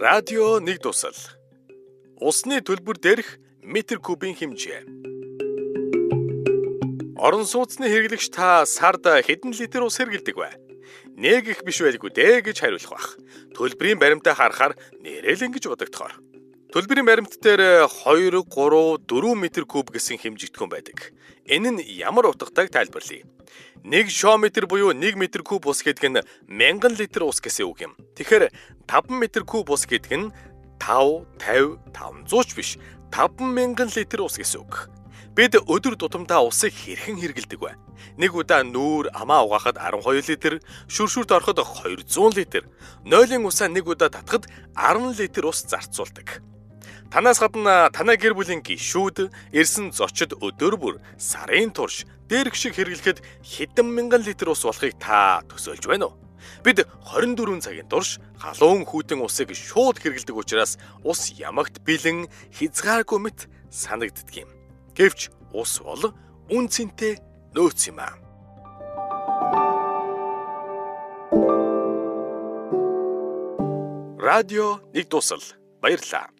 Радио нэг тусал. Усны төлбөр дээрх метр кубын хэмжээ. Орон сууцны хэрэглэгч та сард хэдэн литр ус хэрэглэдэг вэ? Нэг их биш байлгүй дээ гэж хариулах бах. Төлбөрийн баримтаа харахаар нэрэл ингэж бодогдохоор. Төлбөрийн баримт дээр 2, 3, 4 метр куб гэсэн хэмжигдэхүүн байдаг. Энэ нь ямар утгатайг тайлбарлая. 1 шометр буюу 1 метр куб ус гэдэг нь 1000 литр ус гэсэн үг юм. Тэгэхээр 5 метр куб ус гэдэг нь 5, 50, 500 ч биш 5000 литр ус гэсэн үг. Бид өдөр тутамдаа усыг хэрхэн хэрэглэдэг вэ? Нэг удаа нүүр амаа угаахад 12 литр, шүршүрт ороход 200 литр, нойлын усаа нэг удаа татахад 10 литр ус зарцуулдаг. Танаас гадна танай гэр бүлийн гишүүд, эрсэн зочид өдөр бүр сарын турш дээрх шиг хэрэглэхэд хэдэн мянган литр ус болохыг та төсөөлж байна уу? Бид 24 цагийн турш халуун хүйтэн усыг шууд хэрэглэдэг учраас ус ямагт бэлэн хязгааргүй мэт санагддаг юм. Гэвч ус бол үн цэнтэй нөөц юм аа. Радио нэг тусал. Баярлалаа.